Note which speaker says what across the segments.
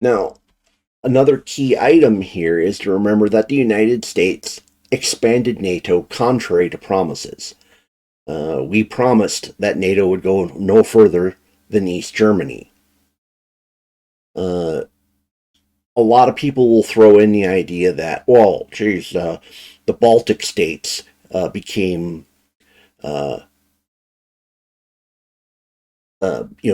Speaker 1: Now, another key item here is to remember that the United States expanded NATO contrary to promises. We promised that NATO would go no further than East Germany. Uh, a lot of people will throw in the idea that, well, geez, the Baltic states became uh,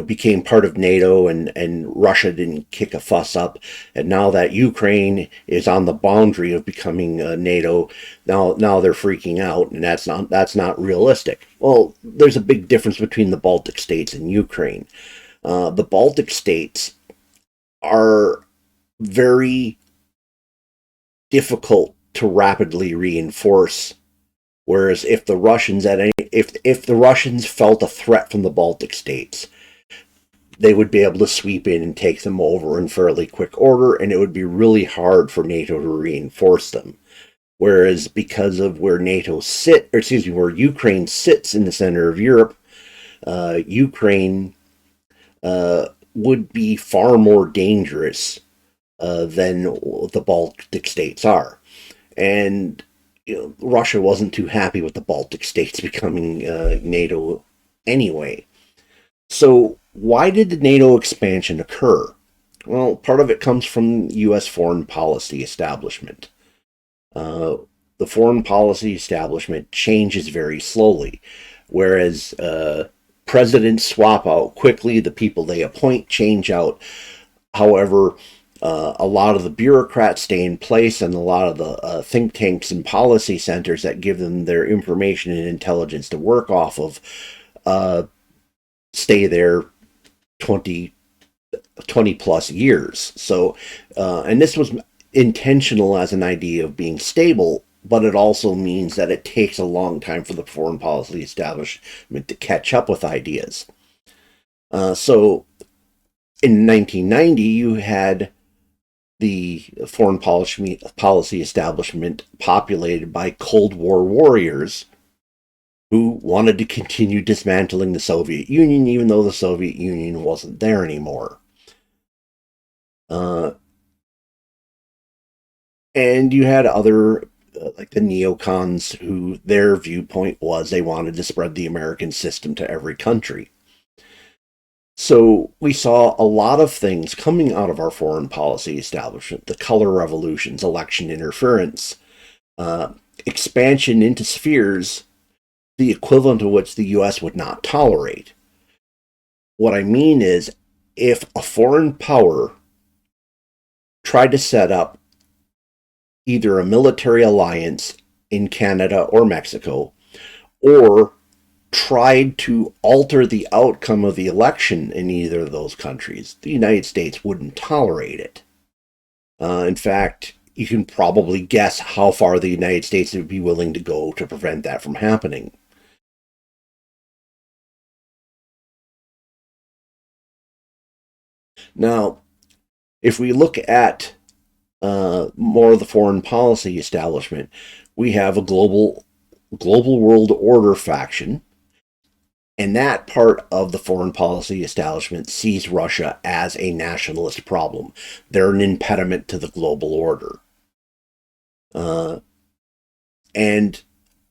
Speaker 1: became part of NATO, and Russia didn't kick a fuss up, and now that Ukraine is on the boundary of becoming NATO, now they're freaking out, and that's not realistic. Well, there's a big difference between the Baltic states and Ukraine. The Baltic states are very difficult to rapidly reinforce. Whereas if the Russians felt a threat from the Baltic states, they would be able to sweep in and take them over in fairly quick order, and it would be really hard for NATO to reinforce them. Whereas because of where where Ukraine sits in the center of Europe, Ukraine would be far more dangerous than the Baltic states are. And Russia wasn't too happy with the Baltic states becoming NATO anyway. So, why did the NATO expansion occur? Well, part of it comes from U.S. foreign policy establishment. Uh, the foreign policy establishment changes very slowly, whereas presidents swap out quickly, the people they appoint change out. However, a lot of the bureaucrats stay in place, and a lot of the think tanks and policy centers that give them their information and intelligence to work off of uh, stay there 20, 20 plus years. So, and this was intentional as an idea of being stable, but it also means that it takes a long time for the foreign policy establishment to catch up with ideas. So in 1990, you had the foreign policy establishment populated by Cold War warriors who wanted to continue dismantling the Soviet Union, even though the Soviet Union wasn't there anymore. Uh, and you had other, like the neocons, who their viewpoint was they wanted to spread the American system to every country. So we saw a lot of things coming out of our foreign policy establishment: the color revolutions, election interference, expansion into spheres, the equivalent of which the US would not tolerate. What I mean is, if a foreign power tried to set up either a military alliance in Canada or Mexico, or tried to alter the outcome of the election in either of those countries, the United States wouldn't tolerate it. In fact, you can probably guess how far the United States would be willing to go to prevent that from happening. Now, if we look at more of the foreign policy establishment, we have a global world order faction, and that part of the foreign policy establishment sees Russia as a nationalist problem. They're an impediment to the global order. Uh, and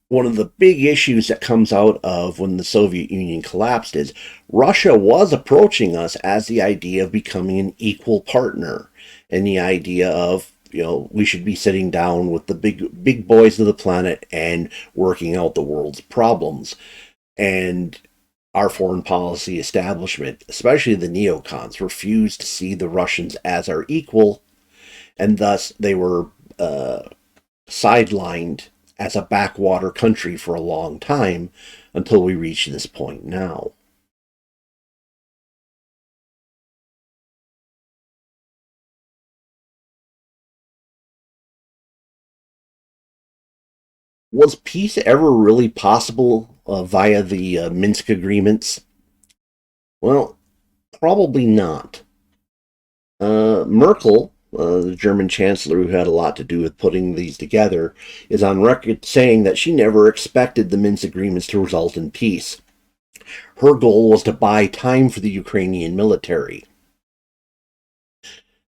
Speaker 1: one of the big issues that comes out of when the Soviet Union collapsed is Russia was approaching us as the idea of becoming an equal partner, and the idea of, we should be sitting down with the big boys of the planet and working out the world's problems. And our foreign policy establishment, especially the neocons, refused to see the Russians as our equal, and thus they were sidelined as a backwater country for a long time until we reach this point now. Was peace ever really possible via the Minsk agreements? Well, probably not. Merkel the German chancellor who had a lot to do with putting these together, is on record saying that she never expected the Minsk agreements to result in peace. Her goal was to buy time for the Ukrainian military.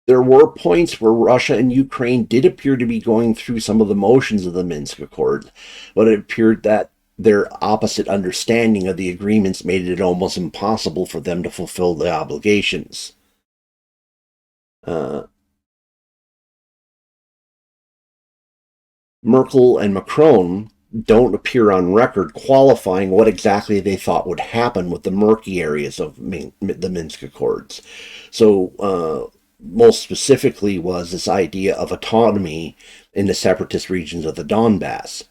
Speaker 1: There were points where Russia and Ukraine did appear to be going through some of the motions of the Minsk Accord, but it appeared that their opposite understanding of the agreements made it almost impossible for them to fulfill the obligations. Merkel and Macron don't appear on record qualifying what exactly they thought would happen with the murky areas of the Minsk Accords. So, most specifically was this idea of autonomy in the separatist regions of the Donbass.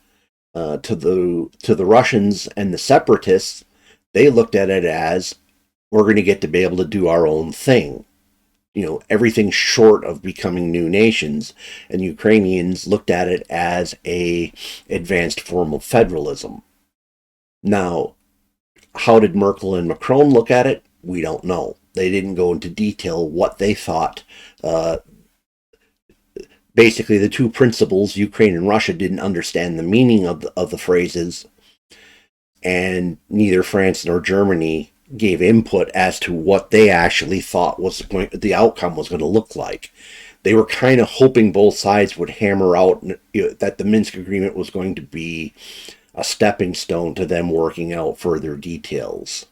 Speaker 1: To the Russians and the separatists, they looked at it as, we're going to get to be able to do our own thing. Everything short of becoming new nations, and Ukrainians looked at it as a advanced form of federalism. Now, how did Merkel and Macron look at it? We don't know. They didn't go into detail what they thought. Basically, the two principles, Ukraine and Russia, didn't understand the meaning of the phrases, and neither France nor Germany gave input as to what they actually thought the outcome was going to look like. They were kind of hoping both sides would hammer out that the Minsk agreement was going to be a stepping stone to them working out further details.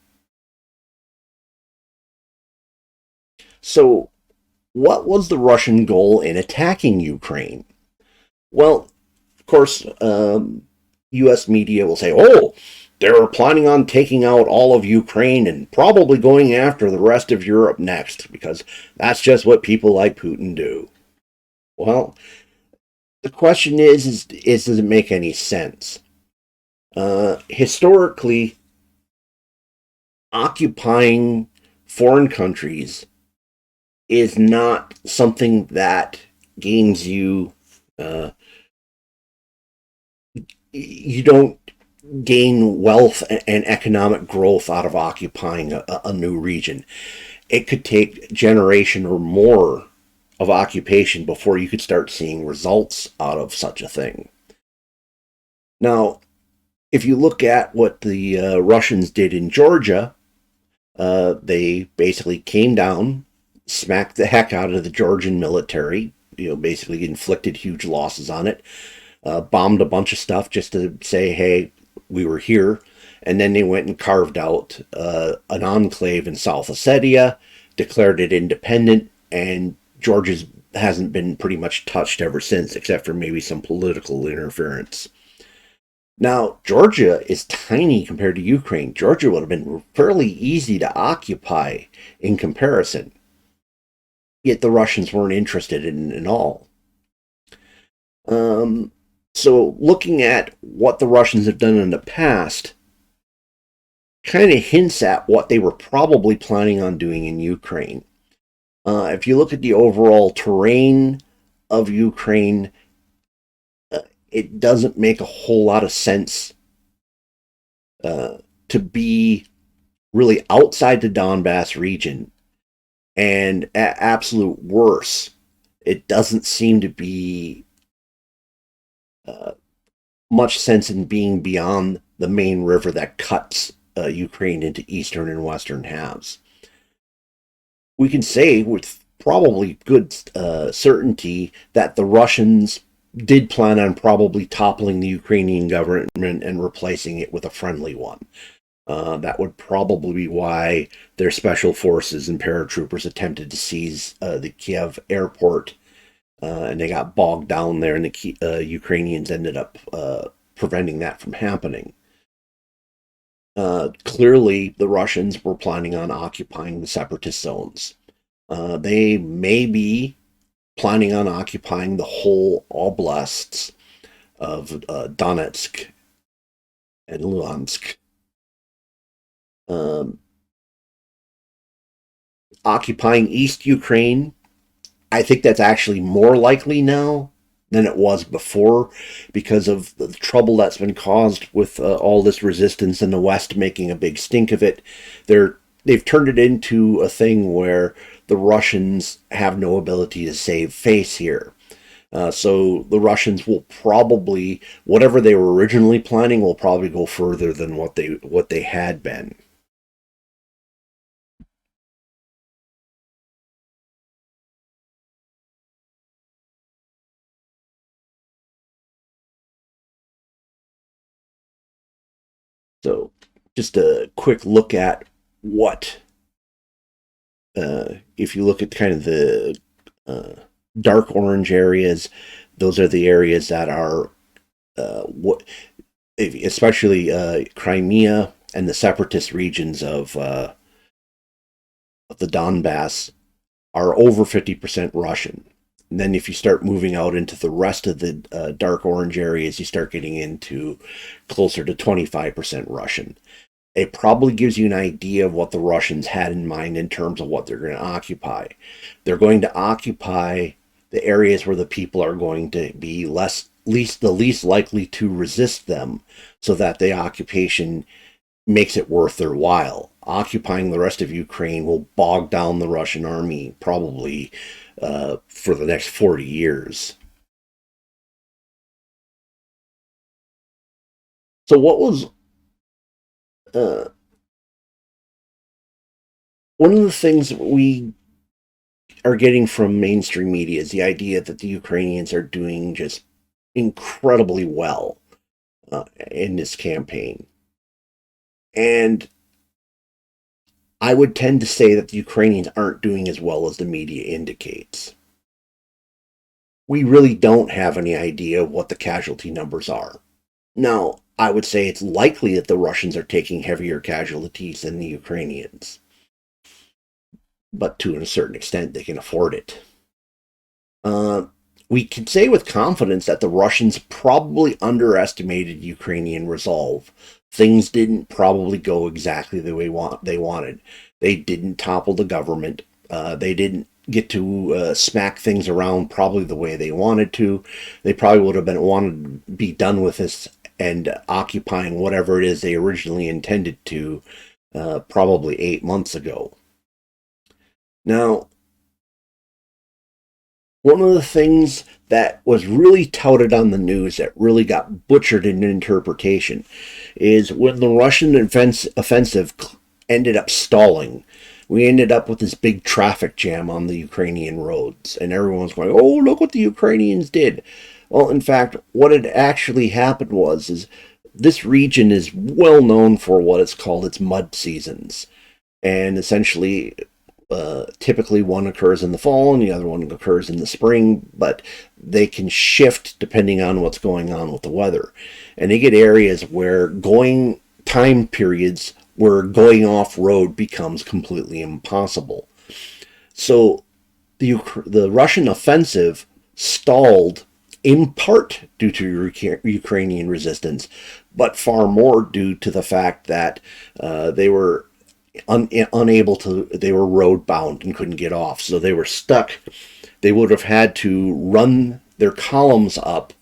Speaker 1: So, what was the Russian goal in attacking Ukraine? Well, of course, U.S. media will say, oh, they're planning on taking out all of Ukraine and probably going after the rest of Europe next, because that's just what people like Putin do. Well, the question is does it make any sense? Historically, occupying foreign countries is not something that gains you. You don't gain wealth and economic growth out of occupying a new region. It could take a generation or more of occupation before you could start seeing results out of such a thing. Now, if you look at what the Russians did in Georgia, they basically came down, smacked the heck out of the Georgian military, basically inflicted huge losses on it, bombed a bunch of stuff just to say, hey, we were here. And then they went and carved out an enclave in South Ossetia, declared it independent, and Georgia hasn't been pretty much touched ever since, except for maybe some political interference. Now, Georgia is tiny compared to Ukraine. Georgia would have been fairly easy to occupy in comparison. Yet the Russians weren't interested in it at all. So looking at what the Russians have done in the past kind of hints at what they were probably planning on doing in Ukraine. If you look at the overall terrain of Ukraine, it doesn't make a whole lot of sense to be really outside the Donbass region. And at absolute worst, it doesn't seem to be much sense in being beyond the main river that cuts Ukraine into eastern and western halves. We can say with probably good certainty that the Russians did plan on probably toppling the Ukrainian government and replacing it with a friendly one. That would probably be why their special forces and paratroopers attempted to seize the Kiev airport, and they got bogged down there, and the Ukrainians ended up preventing that from happening. Clearly, the Russians were planning on occupying the separatist zones. They may be planning on occupying the whole oblasts of Donetsk and Luhansk. Occupying East Ukraine, I think that's actually more likely now than it was before, because of the trouble that's been caused with all this resistance in the West making a big stink of it. They've turned it into a thing where the Russians have no ability to save face here. So the Russians will probably, whatever they were originally planning, will probably go further than what they had been. So just a quick look at what, if you look at kind of the dark orange areas, those are the areas that are what, especially Crimea and the separatist regions of the Donbass are over 50% Russian. And then if you start moving out into the rest of the dark orange areas, you start getting into closer to 25% Russian. It probably gives you an idea of what the Russians had in mind in terms of what they're going to occupy. They're going to occupy the areas where the people are going to be the least likely to resist them, so that the occupation makes it worth their while. Occupying the rest of Ukraine will bog down the Russian army probably for the next 40 years. So what was one of the things we are getting from mainstream media is the idea that the Ukrainians are doing just incredibly well in this campaign. And I would tend to say that the Ukrainians aren't doing as well as the media indicates. We really don't have any idea what the casualty numbers are. Now, I would say it's likely that the Russians are taking heavier casualties than the Ukrainians. But to a certain extent, they can afford it. We can say with confidence that the Russians probably underestimated Ukrainian resolve. Things didn't probably go exactly the way they wanted. They didn't topple the government. They didn't get to smack things around probably the way they wanted to. They probably would have wanted to be done with this and occupying whatever it is they originally intended to probably 8 months ago. Now, one of the things that was really touted on the news that really got butchered in interpretation is when the Russian offensive ended up stalling. We ended up with this big traffic jam on the Ukrainian roads, and everyone's going, "Oh, look what the Ukrainians did." Well, in fact, what had actually happened is this region is well known for what it's called its mud seasons, and essentially typically one occurs in the fall and the other one occurs in the spring, but they can shift depending on what's going on with the weather. And they get areas where time periods where going off road becomes completely impossible. So the Russian offensive stalled in part due to Ukrainian resistance, but far more due to the fact that they were unable to, they were road bound and couldn't get off. So they were stuck. They would have had to run their columns up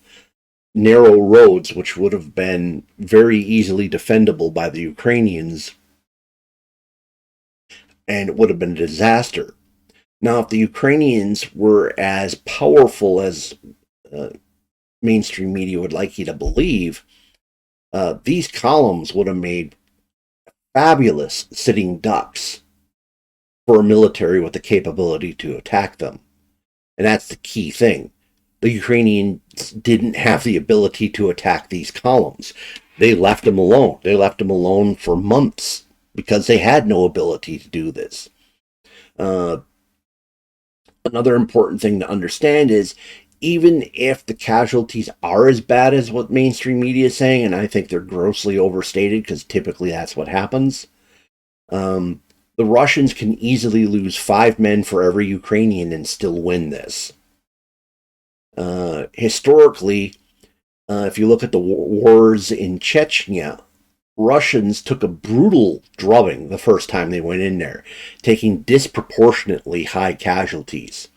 Speaker 1: narrow roads, which would have been very easily defendable by the Ukrainians, and it would have been a disaster. Now, if the Ukrainians were as powerful as mainstream media would like you to believe, these columns would have made fabulous sitting ducks for a military with the capability to attack them. And that's the key thing. The Ukrainians didn't have the ability to attack these columns. They left them alone. They left them alone for months because they had no ability to do this. Another important thing to understand is even if the casualties are as bad as what mainstream media is saying, and I think they're grossly overstated because typically that's what happens, the Russians can easily lose 5 men for every Ukrainian and still win this. Historically, if you look at the wars in Chechnya, Russians took a brutal drubbing the first time they went in there, taking disproportionately high casualties.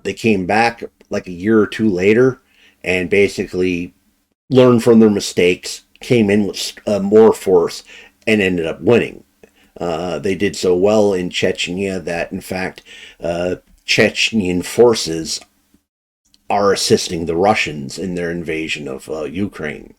Speaker 1: They came back like a year or two later and basically learned from their mistakes, came in with more force, and ended up winning. They did so well in Chechnya that, in fact, Chechnyan forces are assisting the Russians in their invasion of Ukraine.